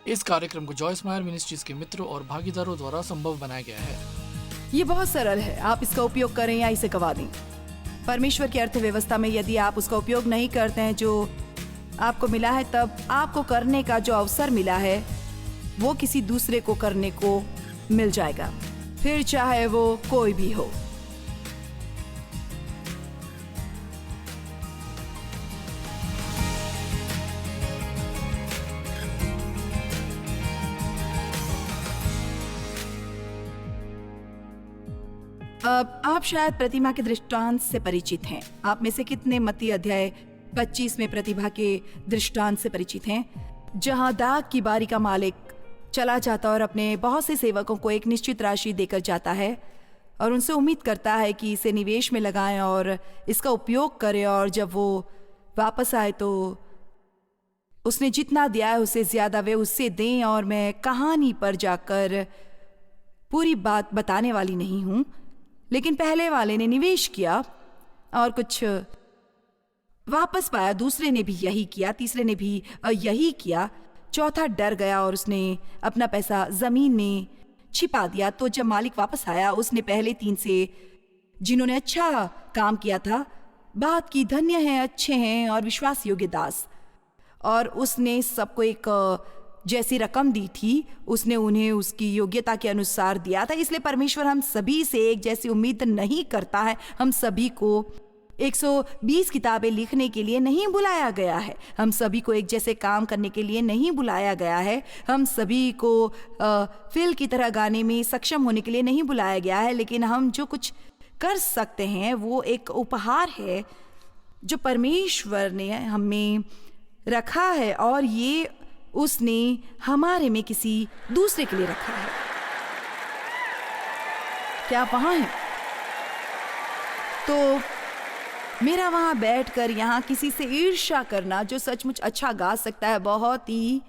इस कार्यक्रम को जॉयस मायर मिनिस्ट्रीज के मित्रों और भागीदारों द्वारा संभव बनाया गया है। ये बहुत सरल है, आप इसका उपयोग करें या इसे गवा दें। परमेश्वर की अर्थव्यवस्था में यदि आप उसका उपयोग नहीं करते हैं जो आपको मिला है, तब आपको करने का जो अवसर मिला है वो किसी दूसरे को करने को मिल जाएगा, फिर चाहे वो कोई भी हो। अब आप शायद प्रतिमा के दृष्टांत से परिचित हैं। आप में से कितने मत्ती अध्याय 25 में प्रतिभा के दृष्टांत से परिचित हैं, जहां दाग की बारी का मालिक चला जाता और अपने बहुत से सेवकों को एक निश्चित राशि देकर जाता है और उनसे उम्मीद करता है कि इसे निवेश में लगाएं और इसका उपयोग करें, और जब वो वापस आए तो उसने जितना दिया है उससे ज्यादा वे उससे दें। और मैं कहानी पर जाकर पूरी बात बताने वाली नहीं हूं, लेकिन पहले वाले ने निवेश किया और कुछ वापस पाया, दूसरे ने भी यही किया, तीसरे ने भी यही किया, चौथा डर गया और उसने अपना पैसा जमीन में छिपा दिया। तो जब मालिक वापस आया, उसने पहले 3 से जिन्होंने अच्छा काम किया था बात की, धन्य हैं, अच्छे हैं और विश्वास योग्य दास, और उसने सबको एक जैसी रकम दी थी, उसने उन्हें उसकी योग्यता के अनुसार दिया था। इसलिए परमेश्वर हम सभी से एक जैसी उम्मीद नहीं करता है। हम सभी को 120 किताबें लिखने के लिए नहीं बुलाया गया है, हम सभी को एक जैसे काम करने के लिए नहीं बुलाया गया है, हम सभी को फिल की तरह गाने में सक्षम होने के लिए नहीं बुलाया गया है, लेकिन हम जो कुछ कर सकते हैं वो एक उपहार है जो परमेश्वर ने हमें रखा है, और ये उसने हमारे में किसी दूसरे के लिए रखा है। क्या आप वहां हैं? तो मेरा वहां बैठकर यहाँ किसी से ईर्ष्या करना जो सचमुच अच्छा गा सकता है बहुत ही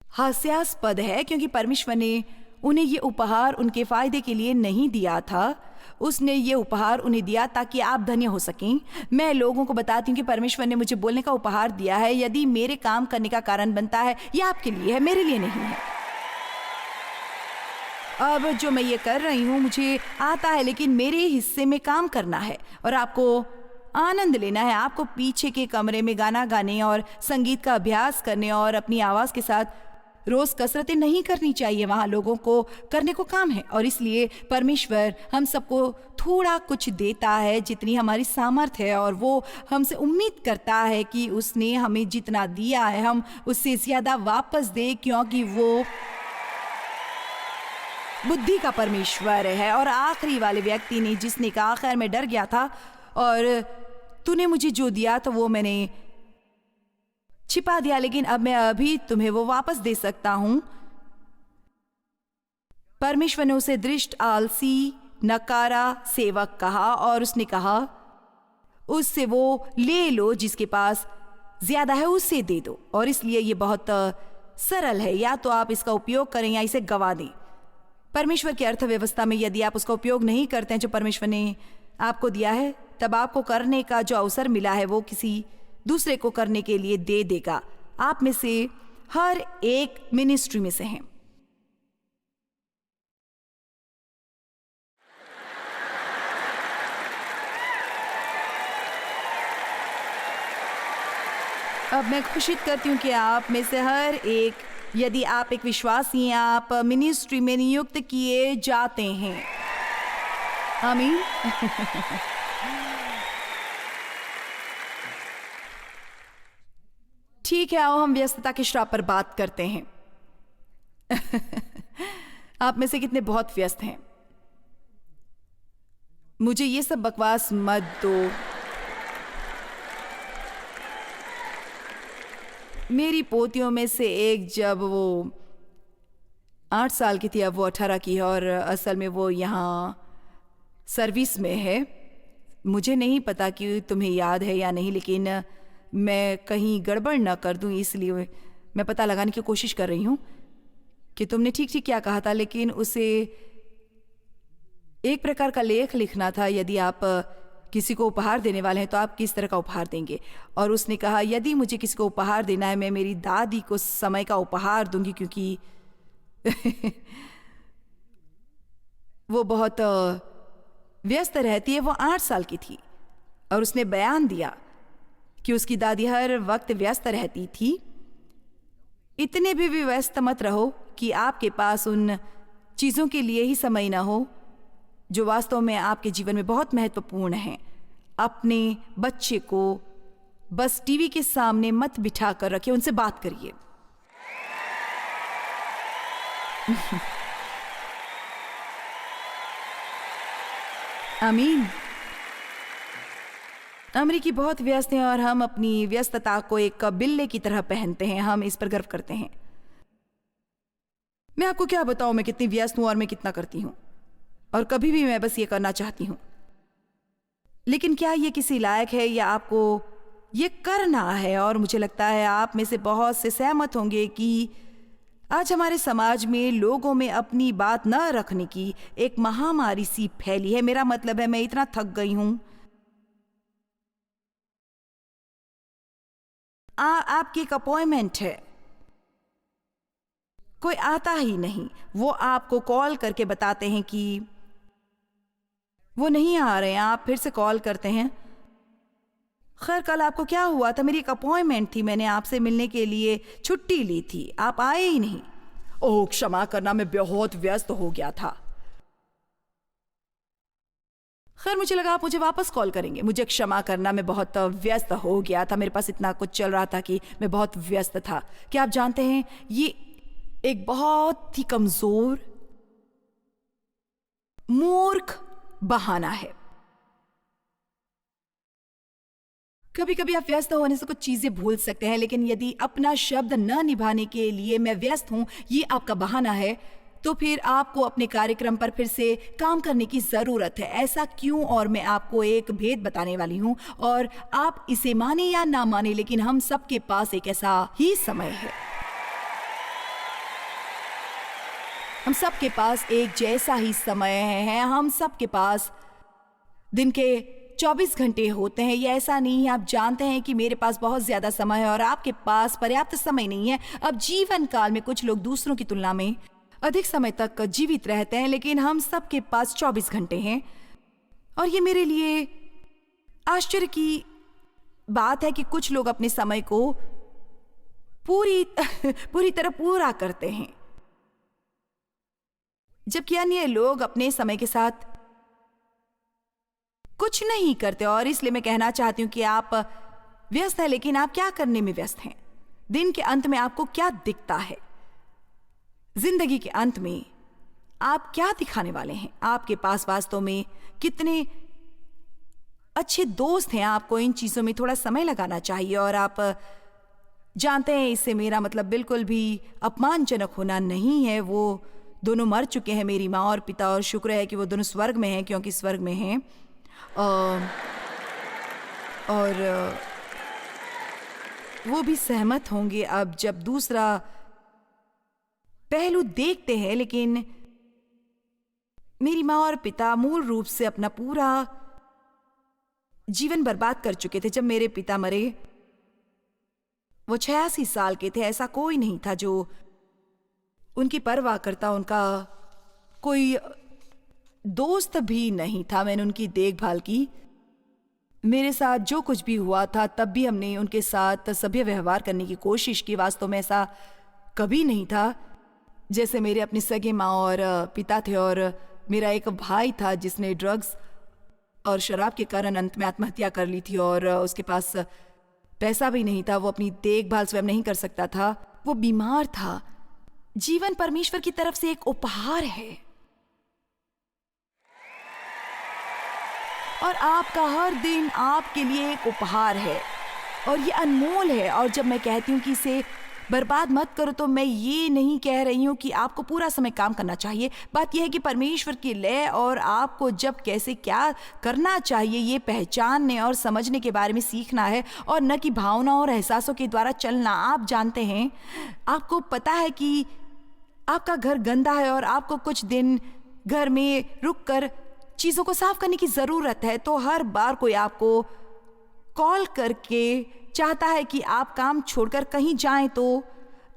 हास्यास्पद है, क्योंकि परमेश्वर ने उन्हें ये उपहार उनके फायदे के लिए नहीं दिया था। उसने ये उपहार उन्हें दिया ताकि आप धन्य हो सकें। मैं लोगों को बताती हूँ कि परमेश्वर ने मुझे बोलने का उपहार दिया है, यदि मेरे काम करने का कारण बनता है, यह आपके लिए है, मेरे लिए नहीं है। अब जो मैं ये कर रही हूँ मुझे आता है, लेकिन मेरे हिस्से में काम करना है और आपको आनंद लेना है। आपको पीछे के कमरे में गाना गाने और संगीत का अभ्यास करने और अपनी आवाज के साथ रोज कसरतें नहीं करनी चाहिए। वहां लोगों को करने को काम है, और इसलिए परमेश्वर हम सबको थोड़ा कुछ देता है जितनी हमारी सामर्थ्य है, और वो हमसे उम्मीद करता है कि उसने हमें जितना दिया है हम उससे ज्यादा वापस दे, क्योंकि वो बुद्धि का परमेश्वर है। और आखिरी वाले व्यक्ति ने जिसने कहा, खैर मैं डर गया था और तूने मुझे जो दिया तो वो मैंने छिपा दिया, लेकिन अब मैं अभी तुम्हें वो वापस दे सकता हूं। परमेश्वर ने उसे दृष्ट, आलसी, नकारा सेवक कहा, और उसने कहा उससे वो ले लो, जिसके पास ज्यादा है उससे दे दो। और इसलिए ये बहुत सरल है, या तो आप इसका उपयोग करें या इसे गवा दें। परमेश्वर की अर्थव्यवस्था में यदि आप उसका उपयोग नहीं करते हैं जो परमेश्वर ने आपको दिया है, तब आपको करने का जो अवसर मिला है वो किसी दूसरे को करने के लिए दे देगा। आप में से हर एक मिनिस्ट्री में से हैं। अब मैं घोषित करती हूँ कि आप में से हर एक, यदि आप एक विश्वासी हैं, आप मिनिस्ट्री में नियुक्त किए जाते हैं। आमीन। ठीक है, आओ हम व्यस्तता के श्राप पर बात करते हैं। आप में से कितने बहुत व्यस्त हैं? मुझे ये सब बकवास मत दो। मेरी पोतियों में से एक जब वो 8 साल की थी, अब वो 18 की है, और असल में वो यहाँ सर्विस में है। मुझे नहीं पता कि तुम्हें याद है या नहीं, लेकिन मैं कहीं गड़बड़ ना कर दूं, इसलिए मैं पता लगाने की कोशिश कर रही हूँ कि तुमने ठीक ठीक क्या कहा था। लेकिन उसे एक प्रकार का लेख लिखना था। यदि आप किसी को उपहार देने वाले हैं तो आप किस तरह का उपहार देंगे? और उसने कहा, यदि मुझे किसी को उपहार देना है, मैं मेरी दादी को समय का उपहार दूंगी, क्योंकि वो बहुत व्यस्त रहती है। वो 8 साल की थी और उसने बयान दिया कि उसकी दादी हर वक्त व्यस्त रहती थी। इतने भी व्यस्त मत रहो कि आपके पास उन चीज़ों के लिए ही समय ना हो जो वास्तव में आपके जीवन में बहुत महत्वपूर्ण हैं। अपने बच्चे को बस टीवी के सामने मत बिठा कर रखिए, उनसे बात करिए। आमीन। अमेरिकी बहुत व्यस्त हैं और हम अपनी व्यस्तता को एक बिल्ले की तरह पहनते हैं। हम इस पर गर्व करते हैं। मैं आपको क्या बताऊं, मैं कितनी व्यस्त हूं और मैं कितना करती हूं, और कभी भी मैं बस ये करना चाहती हूं। लेकिन क्या ये किसी लायक है या आपको ये करना है? और मुझे लगता है आप में से बहुत से सहमत होंगे कि आज हमारे समाज में लोगों में अपनी बात न रखने की एक महामारी सी फैली है। मेरा मतलब है, मैं इतना थक गई हूं। आपकी एक अपॉइंटमेंट है, कोई आता ही नहीं। वो आपको कॉल करके बताते हैं कि वो नहीं आ रहे हैं। आप फिर से कॉल करते हैं। खैर, कल आपको क्या हुआ था? मेरी एक अपॉइंटमेंट थी, मैंने आपसे मिलने के लिए छुट्टी ली थी, आप आए ही नहीं। ओह, क्षमा करना, मैं बहुत व्यस्त हो गया था। खैर, मुझे लगा आप मुझे वापस कॉल करेंगे। मुझे क्षमा करना, मैं बहुत व्यस्त हो गया था। मेरे पास इतना कुछ चल रहा था कि मैं बहुत व्यस्त था। क्या आप जानते हैं, ये एक बहुत ही कमजोर, मूर्ख बहाना है। कभी कभी आप व्यस्त होने से कुछ चीजें भूल सकते हैं, लेकिन यदि अपना शब्द न निभाने के लिए मैं व्यस्त हूं, ये आपका बहाना है, तो फिर आपको अपने कार्यक्रम पर फिर से काम करने की जरूरत है। ऐसा क्यों? और मैं आपको एक भेद बताने वाली हूं, और आप इसे माने या ना माने, लेकिन हम सबके पास एक ऐसा ही समय है। हम सबके पास एक जैसा ही समय है। हम सबके पास दिन के 24 घंटे होते हैं। ये ऐसा नहीं है। आप जानते हैं कि मेरे पास बहुत ज्यादा समय है और आपके पास पर्याप्त समय नहीं है। अब जीवन काल में कुछ लोग दूसरों की तुलना में अधिक समय तक जीवित रहते हैं, लेकिन हम सबके पास 24 घंटे हैं। और ये मेरे लिए आश्चर्य की बात है कि कुछ लोग अपने समय को पूरी तरह पूरा करते हैं, जबकि अन्य लोग अपने समय के साथ कुछ नहीं करते। और इसलिए मैं कहना चाहती हूं कि आप व्यस्त हैं, लेकिन आप क्या करने में व्यस्त हैं? दिन के अंत में आपको क्या दिखता है? जिंदगी के अंत में आप क्या दिखाने वाले हैं? आपके पास वास्तव में कितने अच्छे दोस्त हैं? आपको इन चीजों में थोड़ा समय लगाना चाहिए। और आप जानते हैं, इससे मेरा मतलब बिल्कुल भी अपमानजनक होना नहीं है। वो दोनों मर चुके हैं, मेरी माँ और पिता, और शुक्र है कि वो दोनों स्वर्ग में हैं, क्योंकि स्वर्ग में हैं। और वो भी सहमत होंगे अब जब दूसरा पहलू देखते हैं। लेकिन मेरी माँ और पिता मूल रूप से अपना पूरा जीवन बर्बाद कर चुके थे। जब मेरे पिता मरे, वो 86 साल के थे। ऐसा कोई नहीं था जो उनकी परवाह करता। उनका कोई दोस्त भी नहीं था। मैंने उनकी देखभाल की। मेरे साथ जो कुछ भी हुआ था, तब भी हमने उनके साथ सभ्य व्यवहार करने की कोशिश की। वास्तव में ऐसा कभी नहीं था जैसे मेरे अपने सगे माँ और पिता थे। और मेरा एक भाई था जिसने ड्रग्स और शराब के कारण अंत में आत्महत्या कर ली थी, और उसके पास पैसा भी नहीं था। वो अपनी देखभाल स्वयं नहीं कर सकता था। वो बीमार था। जीवन परमेश्वर की तरफ से एक उपहार है, और आपका हर दिन आपके लिए एक उपहार है, और ये अनमोल है। और जब मैं कहती हूँ कि इसे बर्बाद मत करो, तो मैं ये नहीं कह रही हूँ कि आपको पूरा समय काम करना चाहिए। बात यह है कि परमेश्वर की लय और आपको जब कैसे क्या करना चाहिए ये पहचानने और समझने के बारे में सीखना है, और न कि भावनाओं और एहसासों के द्वारा चलना। आप जानते हैं, आपको पता है कि आपका घर गंदा है और आपको कुछ दिन घर में रुक कर चीज़ों को साफ करने की ज़रूरत है, तो हर बार कोई आपको कॉल करके चाहता है कि आप काम छोड़कर कहीं जाएं, तो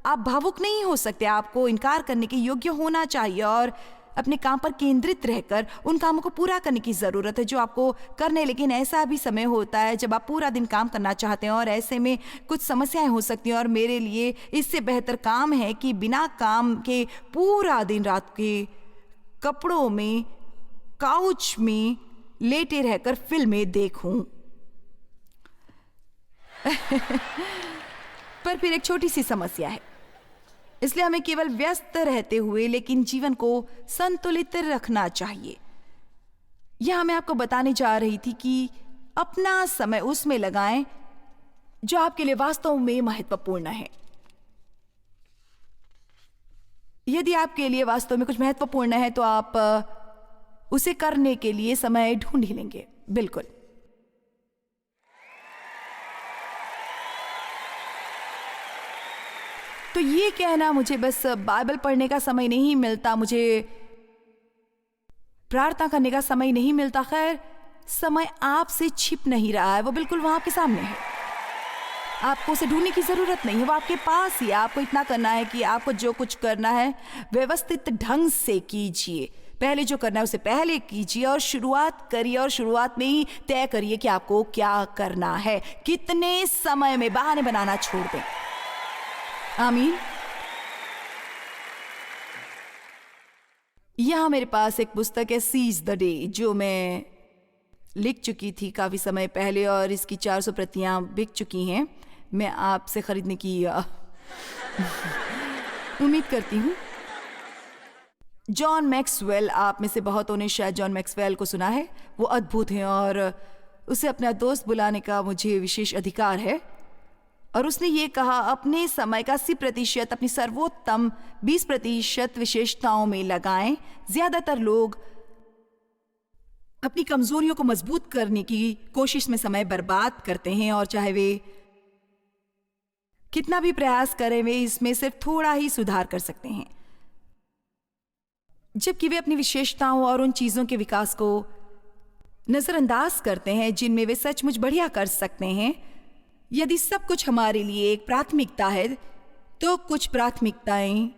आप भावुक नहीं हो सकते। आपको इनकार करने के योग्य होना चाहिए और अपने काम पर केंद्रित रहकर उन कामों को पूरा करने की ज़रूरत है जो आपको करने। लेकिन ऐसा भी समय होता है जब आप पूरा दिन काम करना चाहते हैं और ऐसे में कुछ समस्याएं हो सकती हैं, और मेरे लिए इससे बेहतर काम है कि बिना काम के पूरा दिन रात के कपड़ों में काउच में लेटे रहकर फिल्में देखूं। पर फिर एक छोटी सी समस्या है, इसलिए हमें केवल व्यस्त रहते हुए लेकिन जीवन को संतुलित रखना चाहिए। यह मैं आपको बताने जा रही थी कि अपना समय उसमें लगाएं जो आपके लिए वास्तव में महत्वपूर्ण है। यदि आपके लिए वास्तव में कुछ महत्वपूर्ण है तो आप उसे करने के लिए समय ढूंढ ही लेंगे। बिल्कुल। तो ये कहना मुझे बस बाइबल पढ़ने का समय नहीं मिलता, मुझे प्रार्थना करने का समय नहीं मिलता, खैर समय आपसे छिप नहीं रहा है, वो बिल्कुल वहां आपके सामने है। आपको उसे ढूंढने की जरूरत नहीं है, वो आपके पास ही। आपको इतना करना है कि आपको जो कुछ करना है व्यवस्थित ढंग से कीजिए। पहले जो करना है उसे पहले कीजिए और शुरुआत करिए, और शुरुआत में ही तय करिए कि आपको क्या करना है। कितने समय में बहाने बनाना छोड़ दें। आमीन। यहां मेरे पास एक पुस्तक है सीज द डे, जो मैं लिख चुकी थी काफी समय पहले और इसकी 400 प्रतियां बिक चुकी हैं। मैं आपसे खरीदने की उम्मीद करती हूं। जॉन मैक्सवेल, आप में से बहुतों ने शायद जॉन मैक्सवेल को सुना है। वो अद्भुत हैं और उसे अपना दोस्त बुलाने का मुझे विशेष अधिकार है। और उसने ये कहा, अपने समय का 80% अपनी सर्वोत्तम 20% विशेषताओं में लगाएं। ज्यादातर लोग अपनी कमजोरियों को मजबूत करने की कोशिश में समय बर्बाद करते हैं, और चाहे वे कितना भी प्रयास करें वे इसमें सिर्फ थोड़ा ही सुधार कर सकते हैं, जबकि वे अपनी विशेषताओं और उन चीजों के विकास को नजरअंदाज करते हैं जिनमें वे सचमुच बढ़िया कर सकते हैं। यदि सब कुछ हमारे लिए एक प्राथमिकता है तो कुछ प्राथमिकताएं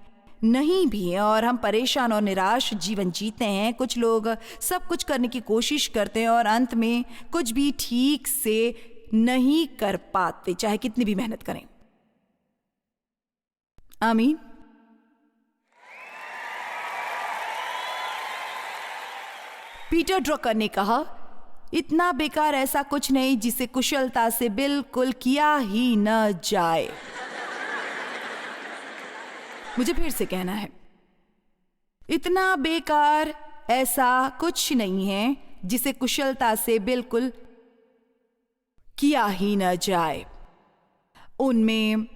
नहीं भी हैं और हम परेशान और निराश जीवन जीते हैं। कुछ लोग सब कुछ करने की कोशिश करते हैं और अंत में कुछ भी ठीक से नहीं कर पाते, चाहे कितनी भी मेहनत करें। आमीन। पीटर ड्रकर ने कहा, इतना बेकार ऐसा कुछ नहीं जिसे कुशलता से बिल्कुल किया ही न जाए। मुझे फिर से कहना है, इतना बेकार ऐसा कुछ नहीं है जिसे कुशलता से बिल्कुल किया ही न जाए। उनमें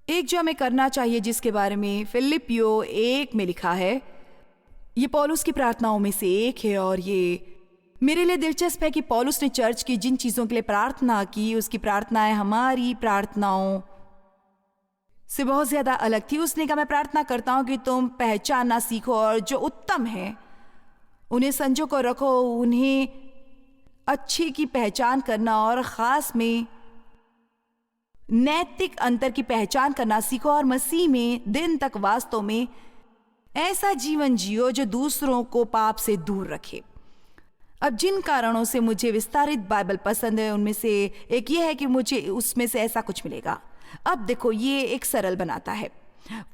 एक जो हमें करना चाहिए, जिसके बारे में फिलिपियो 1 में लिखा है, ये पौलुस की प्रार्थनाओं में से एक है। और ये मेरे लिए दिलचस्प है कि पौलुस ने चर्च की जिन चीजों के लिए प्रार्थना की, उसकी प्रार्थनाएं हमारी प्रार्थनाओं से बहुत ज्यादा अलग थी। उसने कहा, मैं प्रार्थना करता हूं कि तुम पहचानना सीखो और जो उत्तम है उन्हें संजो को रखो, उन्हें अच्छे की पहचान करना और खास में नैतिक अंतर की पहचान करना सीखो, और मसीह में दिन तक वास्तव में ऐसा जीवन जियो जो दूसरों को पाप से दूर रखे। अब जिन कारणों से मुझे विस्तारित बाइबल पसंद है उनमें से एक ये है कि मुझे उसमें से ऐसा कुछ मिलेगा। अब देखो, ये एक सरल बनाता है।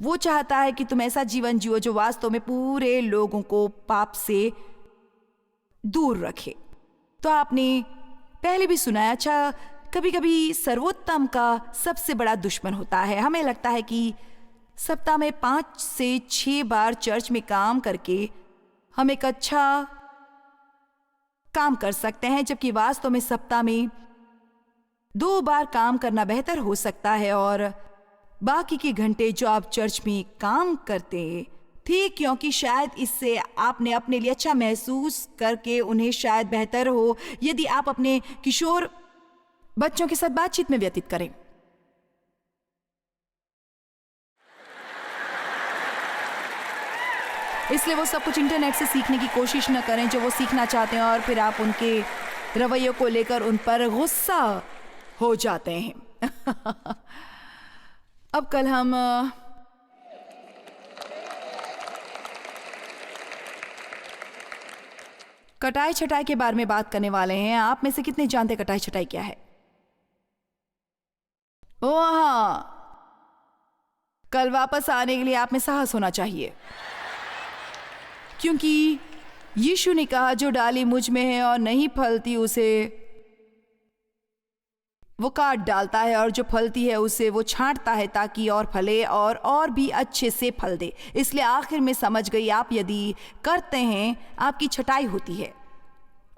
वो चाहता है कि तुम ऐसा जीवन जियो जो वास्तव में पूरे लोगों को पाप से दूर रखे। तो आपने पहले भी सुना है, अच्छा, कभी कभी सर्वोत्तम का सबसे बड़ा दुश्मन होता है। हमें लगता है कि सप्ताह में 5 से 6 बार चर्च में काम करके हम एक अच्छा काम कर सकते हैं, जबकि वास्तव में सप्ताह में 2 बार काम करना बेहतर हो सकता है। और बाकी के घंटे जो आप चर्च में काम करते थी, क्योंकि शायद इससे आपने अपने लिए अच्छा महसूस करके उन्हें शायद बेहतर हो यदि आप अपने किशोर बच्चों के साथ बातचीत में व्यतीत करें। इसलिए वो सब कुछ इंटरनेट से सीखने की कोशिश न करें जो वो सीखना चाहते हैं और फिर आप उनके रवैयों को लेकर उन पर गुस्सा हो जाते हैं। अब कल हम कटाई छटाई के बारे में बात करने वाले हैं। आप में से कितने जानते हैं कटाई छटाई क्या है? ओह हाँ, कल वापस आने के लिए आप में साहस होना चाहिए, क्योंकि यीशु ने कहा जो डाली मुझ में है और नहीं फलती उसे वो काट डालता है, और जो फलती है उसे वो छांटता है ताकि और फले और भी अच्छे से फल दे। इसलिए आखिर में समझ गई, आप यदि करते हैं आपकी छटाई होती है,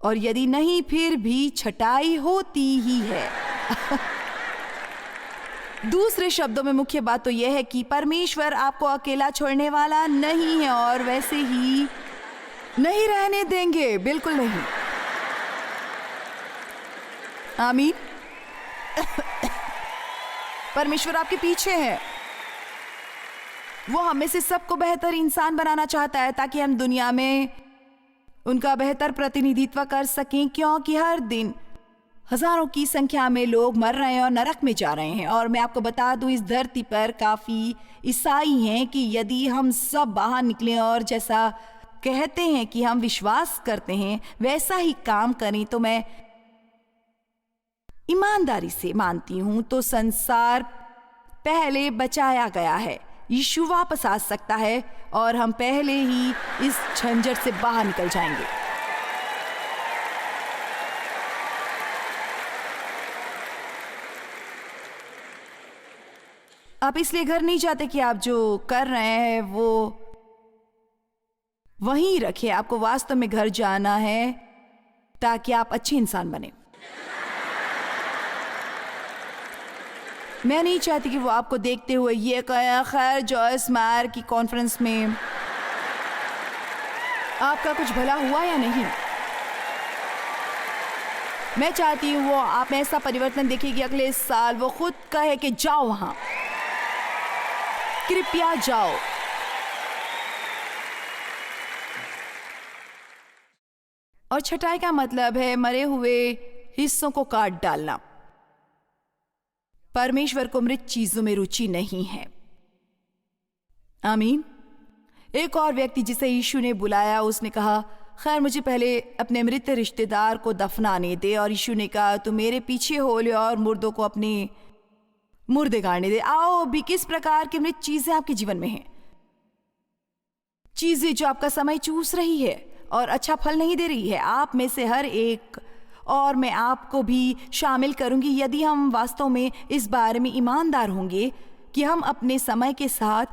और यदि नहीं फिर भी छटाई होती ही है। दूसरे शब्दों में मुख्य बात तो यह है कि परमेश्वर आपको अकेला छोड़ने वाला नहीं है और वैसे ही नहीं रहने देंगे, बिल्कुल नहीं। आमीन। परमेश्वर आपके पीछे है। वो हमें से सबको बेहतर इंसान बनाना चाहता है ताकि हम दुनिया में उनका बेहतर प्रतिनिधित्व कर सकें, क्योंकि हर दिन हजारों की संख्या में लोग मर रहे हैं और नरक में जा रहे हैं। और मैं आपको बता दूं, इस धरती पर काफी ईसाई हैं कि यदि हम सब बाहर निकलें और जैसा कहते हैं कि हम विश्वास करते हैं वैसा ही काम करें, तो मैं ईमानदारी से मानती हूं तो संसार पहले बचाया गया है। यीशु वापस आ सकता है और हम पहले ही इस झंझट से बाहर निकल जाएंगे। आप इसलिए घर नहीं जाते कि आप जो कर रहे हैं वो वहीं रखें। आपको वास्तव में घर जाना है ताकि आप अच्छे इंसान बने। मैं नहीं चाहती कि वो आपको देखते हुए ये कहे, खैर जॉयस मायर की कॉन्फ्रेंस में आपका कुछ भला हुआ या नहीं। मैं चाहती हूँ वो आप में ऐसा परिवर्तन देखेगी अगले साल वो खुद कहे कि जाओ वहां, कृपया जाओ। और छटाई का मतलब है मरे हुए हिस्सों को काट डालना। परमेश्वर को मृत चीजों में रुचि नहीं है। आमीन। एक और व्यक्ति जिसे यीशु ने बुलाया, उसने कहा, खैर मुझे पहले अपने मृत रिश्तेदार को दफनाने दे। और यीशु ने कहा, तू मेरे पीछे हो ले और मुर्दों को अपने मुर्दे गाड़ने दे। आओ भी, किस प्रकार की मृत चीजें आपके जीवन में हैं? चीजें जो आपका समय चूस रही है और अच्छा फल नहीं दे रही है। आप में से हर एक, और मैं आपको भी शामिल करूंगी, यदि हम वास्तव में इस बारे में ईमानदार होंगे कि हम अपने समय के साथ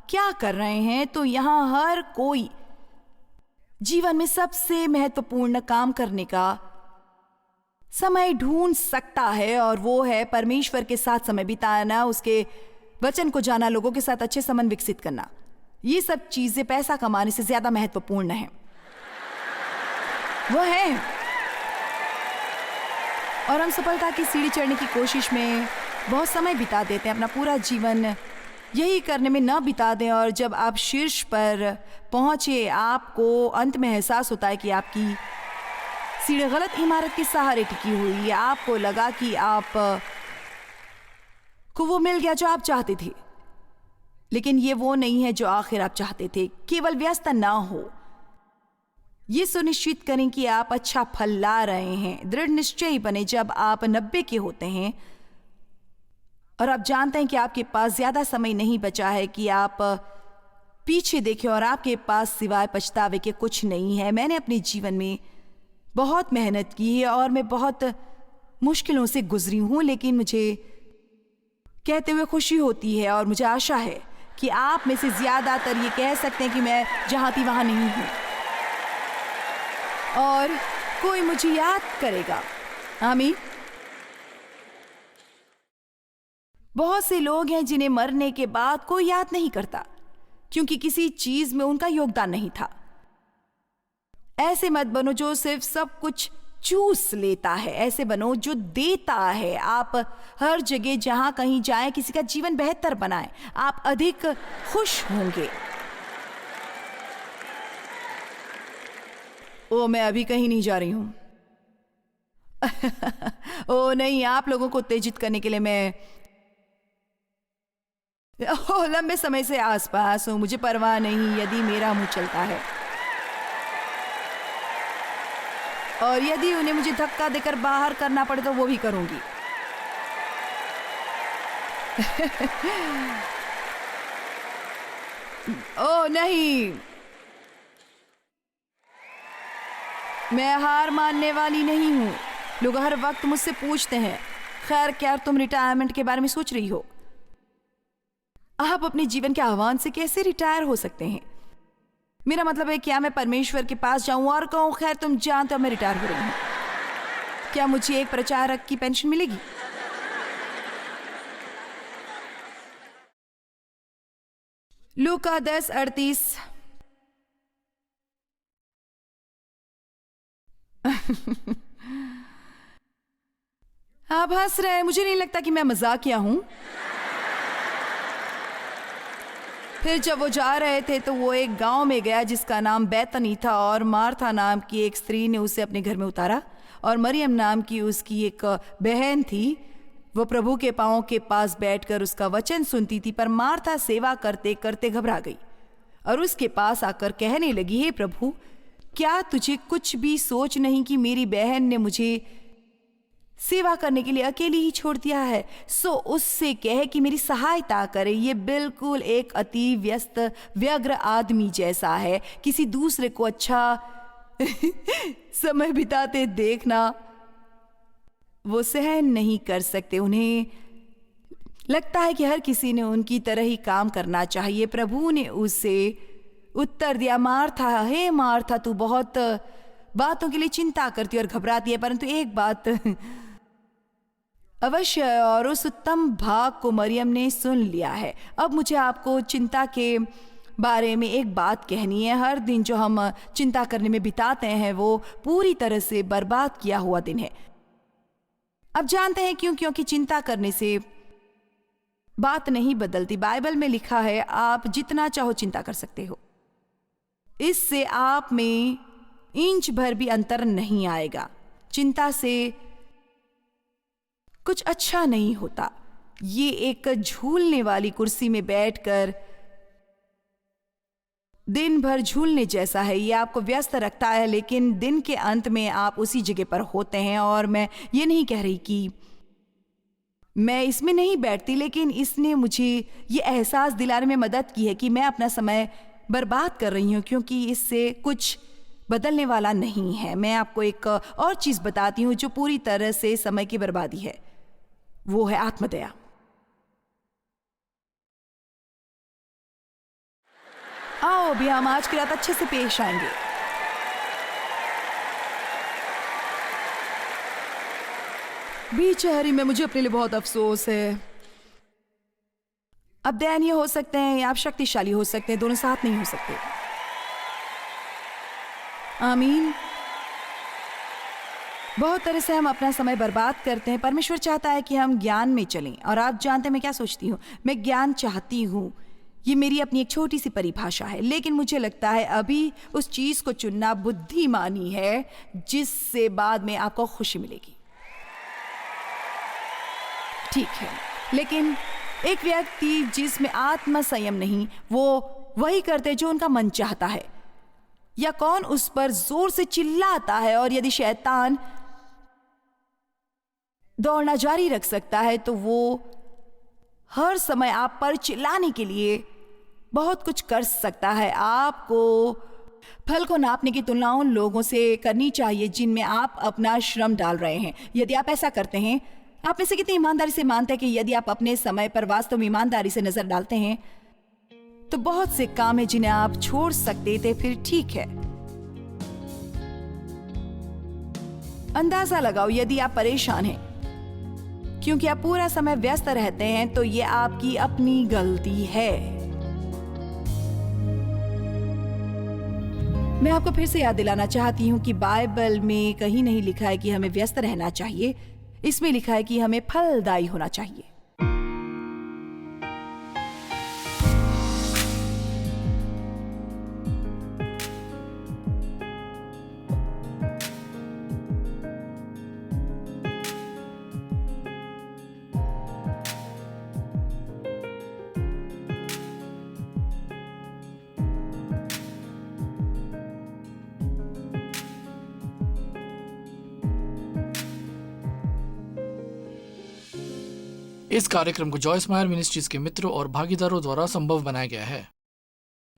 क्या कर रहे हैं, तो यहाँ हर कोई जीवन में सबसे महत्वपूर्ण काम करने का समय ढूंढ सकता है, और वो है परमेश्वर के साथ समय बिताना, उसके वचन को जाना, लोगों के साथ अच्छे संबंध विकसित करना। ये सब चीजें पैसा कमाने से ज्यादा महत्वपूर्ण है। वो है, और हम सफलता की सीढ़ी चढ़ने की कोशिश में बहुत समय बिता देते हैं, अपना पूरा जीवन यही करने में न बिता दें। और जब आप शीर्ष पर पहुंचे, आपको अंत में एहसास होता है कि आपकी सीढ़ी गलत इमारत के सहारे टिकी हुई है। आपको लगा कि आप को वो मिल गया जो आप चाहते थे, लेकिन ये वो नहीं है जो आखिर आप चाहते थे। केवल व्यस्त ना हो, ये सुनिश्चित करें कि आप अच्छा फल ला रहे हैं। दृढ़ निश्चयी बने जब आप 90 के होते हैं और आप जानते हैं कि आपके पास ज्यादा समय नहीं बचा है कि आप पीछे देखें और आपके पास सिवाय पछतावे के कुछ नहीं है। मैंने अपने जीवन में बहुत मेहनत की है और मैं बहुत मुश्किलों से गुजरी हूं, लेकिन मुझे कहते हुए खुशी होती है और मुझे आशा है कि आप में से ज्यादातर ये कह सकते हैं कि मैं जहां थी वहां नहीं हूं और कोई मुझे याद करेगा। आमीन। बहुत से लोग हैं जिन्हें मरने के बाद कोई याद नहीं करता। क्योंकि किसी चीज में उनका योगदान नहीं था। ऐसे मत बनो जो सिर्फ सब कुछ चूस लेता है, ऐसे बनो जो देता है। आप हर जगह जहां कहीं जाएं, किसी का जीवन बेहतर बनाएं, आप अधिक खुश होंगे। ओ, मैं अभी कहीं नहीं जा रही हूं। ओ नहीं, आप लोगों को उत्तेजित करने के लिए मैं लंबे समय से आसपास हूं। मुझे परवाह नहीं यदि मेरा मुंह चलता है, और यदि उन्हें मुझे धक्का देकर बाहर करना पड़े तो वो भी करूंगी। ओ नहीं, मैं हार मानने वाली नहीं हूं। लोग हर वक्त मुझसे पूछते हैं, खैर क्या तुम रिटायरमेंट के बारे में सोच रही हो? आप अपने जीवन के आह्वान से कैसे रिटायर हो सकते हैं? मेरा मतलब है, क्या मैं परमेश्वर के पास जाऊं और कहूं, खैर तुम जानते हो मैं रिटायर हो रही हूं, क्या मुझे एक प्रचारक की पेंशन मिलेगी? लूका 10:38। आप हंस रहे हैं, मुझे नहीं लगता कि मैं मजाकिया हूं। फिर जब वो जा रहे थे तो वो एक गांव में गया जिसका नाम बैतनी था, और मार्था नाम की एक स्त्री ने उसे अपने घर में उतारा, और मरियम नाम की उसकी एक बहन थी। वो प्रभु के पांवों के पास बैठकर उसका वचन सुनती थी। पर मार्था सेवा करते करते घबरा गई और उसके पास आकर कहने लगी, हे प्रभु, क्या तुझे कुछ भी सोच नहीं कि मेरी बहन ने मुझे सेवा करने के लिए अकेली ही छोड़ दिया है? सो उससे कहे कि मेरी सहायता करे। ये बिल्कुल एक अति व्यस्त व्यग्र आदमी जैसा है। किसी दूसरे को अच्छा समय बिताते देखना वो सहन नहीं कर सकते। उन्हें लगता है कि हर किसी ने उनकी तरह ही काम करना चाहिए। प्रभु ने उसे उत्तर दिया, मार्था, हे मार्था, तू बहुत बातों के लिए चिंता करती है और घबराती है, परंतु एक बात अवश्य है, और उस उत्तम भाग को मरियम ने सुन लिया है। अब मुझे आपको चिंता के बारे में एक बात कहनी है। हर दिन जो हम चिंता करने में बिताते हैं वो पूरी तरह से बर्बाद किया हुआ दिन है। अब जानते हैं क्यों? क्योंकि चिंता करने से बात नहीं बदलती। बाइबल में लिखा है, आप जितना चाहो चिंता कर सकते हो, इससे आप में इंच भर भी अंतर नहीं आएगा। चिंता से कुछ अच्छा नहीं होता। ये एक झूलने वाली कुर्सी में बैठकर दिन भर झूलने जैसा है। ये आपको व्यस्त रखता है, लेकिन दिन के अंत में आप उसी जगह पर होते हैं। और मैं ये नहीं कह रही कि मैं इसमें नहीं बैठती, लेकिन इसने मुझे ये एहसास दिलाने में मदद की है कि मैं अपना समय बर्बाद कर रही हूँ, क्योंकि इससे कुछ बदलने वाला नहीं है। मैं आपको एक और चीज़ बताती हूँ जो पूरी तरह से समय की बर्बादी है। वो है आत्मदया। आओ अभी हम आज की रात अच्छे से पेश आएंगे। बेचारी में मुझे अपने लिए बहुत अफसोस है। आप दयनीय हो सकते हैं या आप शक्तिशाली हो सकते हैं, दोनों साथ नहीं हो सकते। आमीन। बहुत तरह से हम अपना समय बर्बाद करते हैं। परमेश्वर चाहता है कि हम ज्ञान में चलें, और आप जानते हैं मैं क्या सोचती हूँ? मैं ज्ञान चाहती हूँ। ये मेरी अपनी एक छोटी सी परिभाषा है, लेकिन मुझे लगता है अभी उस चीज को चुनना बुद्धिमानी है जिससे बाद में आपको खुशी मिलेगी। ठीक है, लेकिन एक व्यक्ति जिसमें आत्म संयम नहीं, वो वही करते जो उनका मन चाहता है, या कौन उस पर जोर से चिल्लाता है। और यदि शैतान दौड़ना जारी रख सकता है तो वो हर समय आप पर चिल्लाने के लिए बहुत कुछ कर सकता है। आपको फल को नापने की तुलना उन लोगों से करनी चाहिए जिनमें आप अपना श्रम डाल रहे हैं। यदि आप ऐसा करते हैं, आप में से कितनी ईमानदारी से मानते हैं कि यदि आप अपने समय पर वास्तव में ईमानदारी से नजर डालते हैं तो बहुत से काम है जिन्हें आप छोड़ सकते थे। फिर ठीक है, अंदाजा लगाओ यदि आप परेशान हैं क्योंकि आप पूरा समय व्यस्त रहते हैं तो ये आपकी अपनी गलती है। मैं आपको फिर से याद दिलाना चाहती हूँ कि बाइबल में कहीं नहीं लिखा है कि हमें व्यस्त रहना चाहिए। इसमें लिखा है कि हमें फलदायी होना चाहिए। इस कार्यक्रम को जॉयस मायर मिनिस्ट्रीज के मित्रों और भागीदारों द्वारा संभव बनाया गया है।